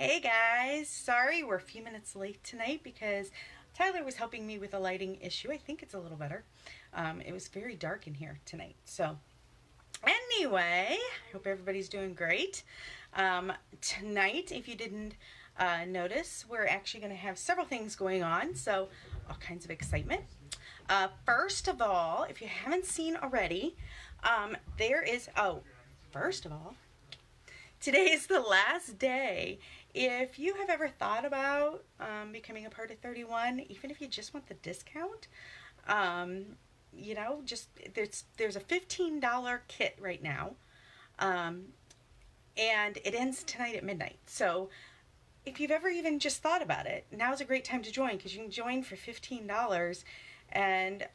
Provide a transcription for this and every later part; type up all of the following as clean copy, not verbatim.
Hey guys, sorry we're a few minutes late tonight because Tyler was helping me with a lighting issue. I think it's a little better. It was very dark in here tonight. So anyway, I hope everybody's doing great. Tonight, if you didn't notice, we're actually going to have several things going on, so all kinds of excitement. First of all, if you haven't seen already, first of all, today is the last day. If you have ever thought about becoming a part of 31, even if you just want the discount, just there's a $15 kit right now, and it ends tonight at midnight. So if you've ever even just thought about it, now's a great time to join because you can join for $15, and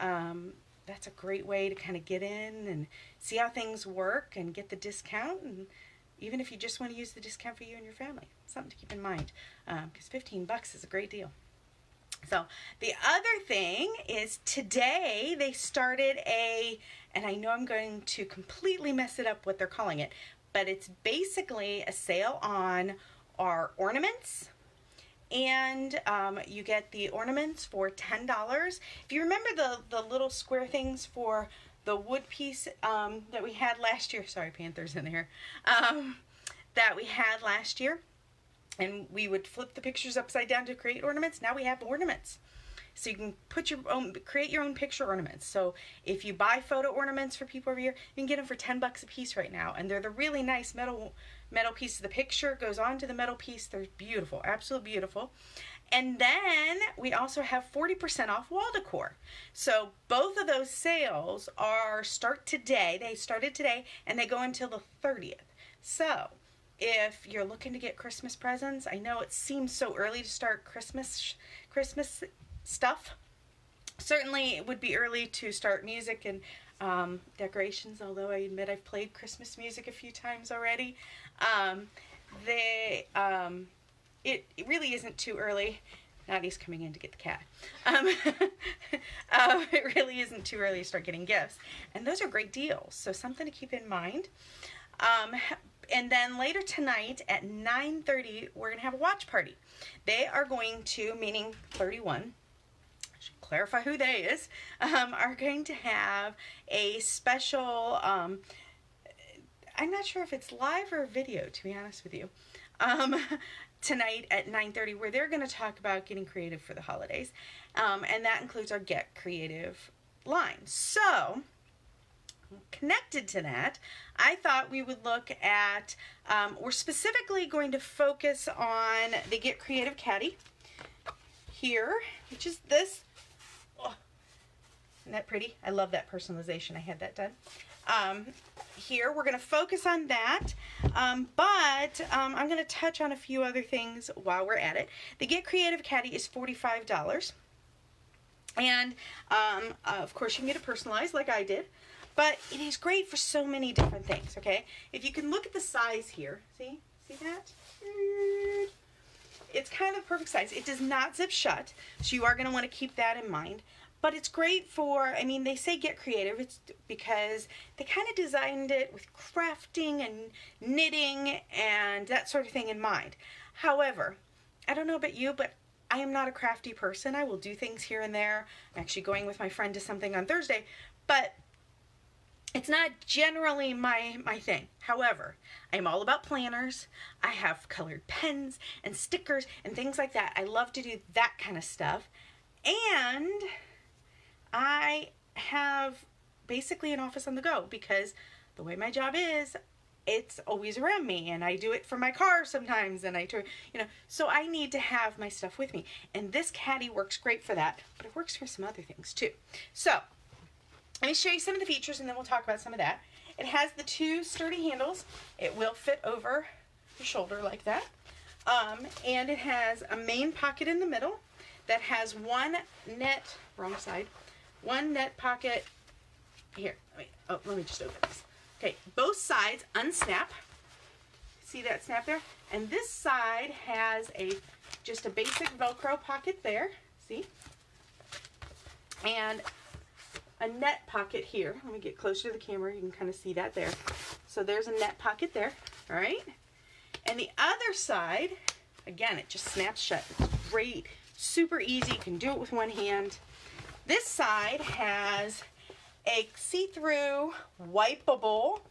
that's a great way to kind of get in and see how things work and get the discount. And even if you just want to use the discount for you and your family, something to keep in mind, because $15 is a great deal. So the other thing is today they started and I know I'm going to completely mess it up what they're calling it, but it's basically a sale on our ornaments. And you get the ornaments for $10. If you remember the little square things for the wood piece that we had last year, sorry, Panthers in there, that we had last year, and we would flip the pictures upside down to create ornaments. Now we have ornaments. So you can create your own picture ornaments. So if you buy photo ornaments for people over here, you can get them for $10 a piece right now. And they're the really nice metal piece. The picture goes onto the metal piece. They're beautiful, absolutely beautiful. And then we also have 40% off wall decor. So both of those sales start today. They started today and they go until the 30th. So if you're looking to get Christmas presents, I know it seems so early to start Christmas stuff. Certainly it would be early to start music and decorations, although I admit I've played Christmas music a few times already. It really isn't too early. Nadia coming in to get the cat. It really isn't too early to start getting gifts. And those are great deals, so something to keep in mind. And then later tonight at 9:30, we're going to have a watch party. They are going to, meaning 31, I should clarify who they is, are going to have a special, I'm not sure if it's live or video, to be honest with you, tonight at 9:30, where they're going to talk about getting creative for the holidays. And that includes our Get Creative line. So connected to that, I thought we would look at, we're specifically going to focus on the Get Creative Caddy here, which is this. Oh, isn't that pretty? I love that personalization. I had that done. Here we're going to focus on that, but I'm going to touch on a few other things while we're at it. The Get Creative Caddy is $45, and of course you can get it personalized like I did. But it is great for so many different things, okay? If you can look at the size here, see that? It's kind of perfect size. It does not zip shut, so you are going to want to keep that in mind. But it's great for, they say get creative. It's because they kind of designed it with crafting and knitting and that sort of thing in mind. However, I don't know about you, but I am not a crafty person. I will do things here and there. I'm actually going with my friend to something on Thursday, but it's not generally my thing. However, I'm all about planners. I have colored pens and stickers and things like that. I love to do that kind of stuff. And I have basically an office on the go because the way my job is, it's always around me, and I do it for my car sometimes, and so I need to have my stuff with me. And this caddy works great for that, but it works for some other things too. So let me show you some of the features and then we'll talk about some of that. It has the two sturdy handles. It will fit over your shoulder like that. And it has a main pocket in the middle that has one net, wrong side, one net pocket here. Let me just open this. Okay, both sides unsnap. See that snap there? And this side has just a basic Velcro pocket there. See? And a net pocket here. Let me get closer to the camera. You can kind of see that there. So there's a net pocket there. All right. And the other side Again, it just snaps shut. It's great, super easy. You can do it with one hand. This side has a see-through wipeable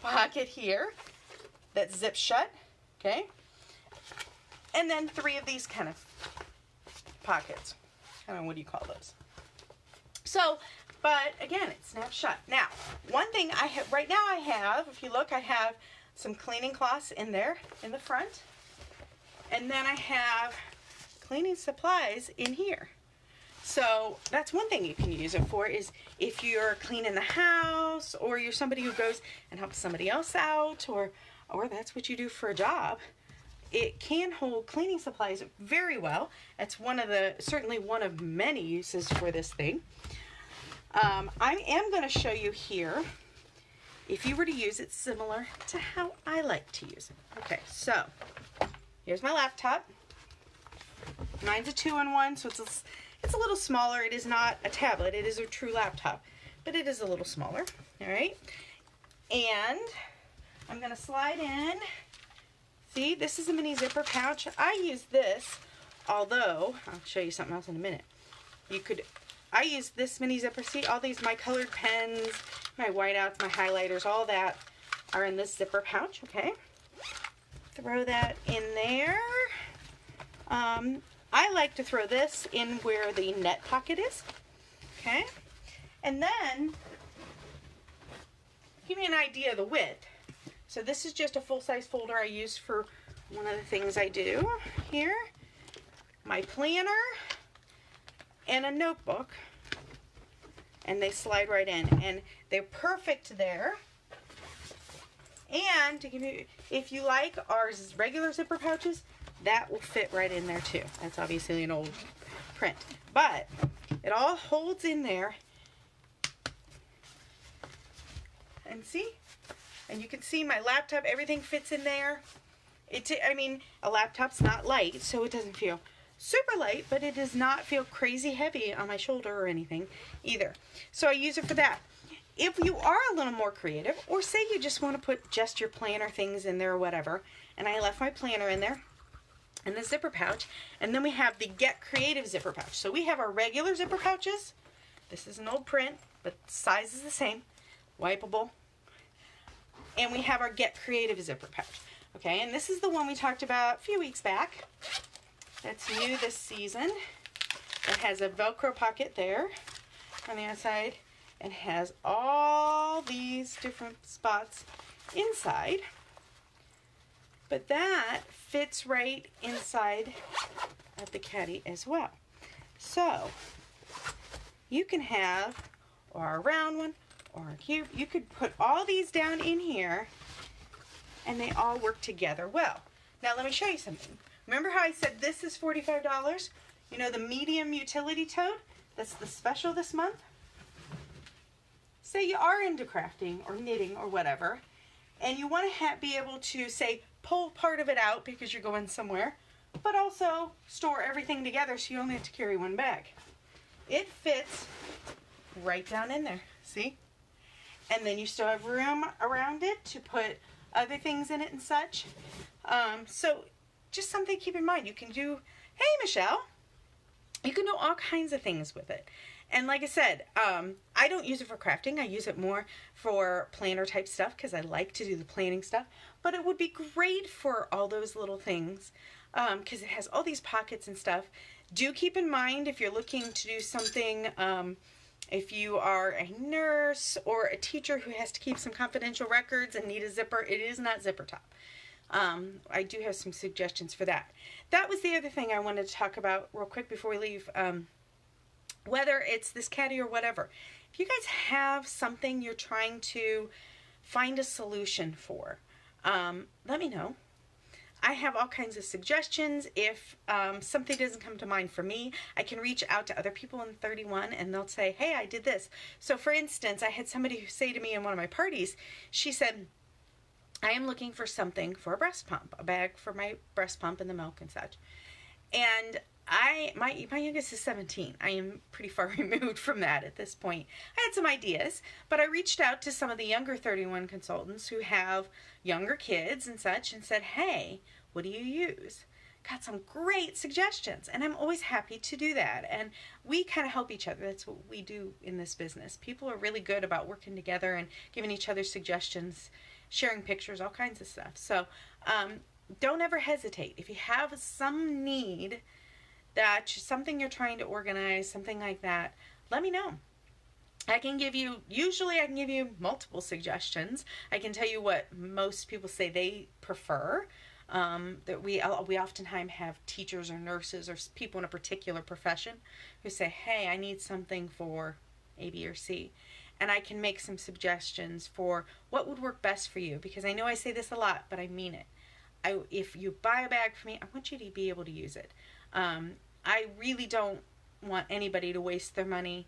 pocket here that zips shut, okay? And then 3 of these kind of pockets. I don't know, what do you call those? So, but again, it snaps shut. Now, one thing I have, right now I have, if you look, I have some cleaning cloths in there in the front. And then I have cleaning supplies in here. So that's one thing you can use it for, is if you're cleaning the house, or you're somebody who goes and helps somebody else out, or that's what you do for a job. It can hold cleaning supplies very well. That's certainly one of many uses for this thing. I am going to show you here, if you were to use it similar to how I like to use it. Okay, so here's my laptop. Mine's a 2-in-1, so it's a little smaller. It is not a tablet. It is a true laptop, but it is a little smaller. All right, and I'm going to slide in. See, this is a mini zipper pouch. I use this, although I'll show you something else in a minute. I use this mini zipper. See, all these, my colored pens, my whiteouts, my highlighters, all that are in this zipper pouch, okay? Throw that in there. I like to throw this in where the net pocket is, okay? And then, give me an idea of the width. So this is just a full-size folder I use for one of the things I do here. My planner and a notebook. And they slide right in. And they're perfect there. And to give you, if you like our regular zipper pouches, that will fit right in there too. That's obviously an old print. But it all holds in there. And see? And you can see my laptop, everything fits in there. I mean, a laptop's not light, so it doesn't feel super light, but it does not feel crazy heavy on my shoulder or anything either. So I use it for that. If you are a little more creative, or say you just want to put just your planner things in there or whatever, and I left my planner in there, and the zipper pouch, and then we have the Get Creative zipper pouch. So we have our regular zipper pouches. This is an old print, but the size is the same, wipeable. And we have our Get Creative zipper pouch. Okay, and this is the one we talked about a few weeks back. That's new this season. It has a Velcro pocket there on the outside and has all these different spots inside. But that fits right inside of the caddy as well. So you can have or a round one or a cube. You could put all these down in here and they all work together well. Now let me show you something. Remember how I said this is $45? You know the medium utility tote? That's the special this month? Say you are into crafting or knitting or whatever, and you want to be able to, say, pull part of it out because you're going somewhere, but also store everything together so you only have to carry one bag. It fits right down in there, see? And then you still have room around it to put other things in it and such. So just something to keep in mind. You can do, hey Michelle, you can do all kinds of things with it. And like I said, I don't use it for crafting. I use it more for planner type stuff because I like to do the planning stuff. But it would be great for all those little things because it has all these pockets and stuff. Do keep in mind if you're looking to do something, if you are a nurse or a teacher who has to keep some confidential records and need a zipper, it is not zipper top. I do have some suggestions for that. That was the other thing I wanted to talk about real quick before we leave. Whether it's this caddy or whatever, if you guys have something you're trying to find a solution for, let me know. I have all kinds of suggestions. If something doesn't come to mind for me, I can reach out to other people in 31 and they'll say, hey, I did this. So for instance, I had somebody who say to me in one of my parties, she said, I am looking for something for a breast pump, a bag for my breast pump and the milk and such. And my youngest is 17. I am pretty far removed from that at this point. I had some ideas, but I reached out to some of the younger 31 consultants who have younger kids and such and said, hey, What do you use? Got some great suggestions, and I'm always happy to do that. And we kind of help each other. That's what we do in this business. People are really good about working together and giving each other suggestions, sharing pictures, all kinds of stuff. So don't ever hesitate. If you have some need, something you're trying to organize, something like that, let me know. Usually I can give you multiple suggestions. I can tell you what most people say they prefer. That we oftentimes have teachers or nurses or people in a particular profession who say, hey, I need something for A, B, or C. And I can make some suggestions for what would work best for you, because I know I say this a lot, but I mean it. If you buy a bag from me, I want you to be able to use it. I really don't want anybody to waste their money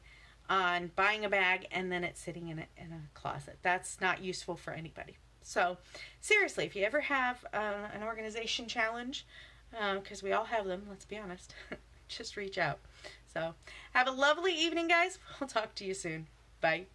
on buying a bag and then it's sitting in a closet. That's not useful for anybody. So seriously, if you ever have an organization challenge, because we all have them, let's be honest, just reach out. So have a lovely evening, guys. We'll talk to you soon. Bye.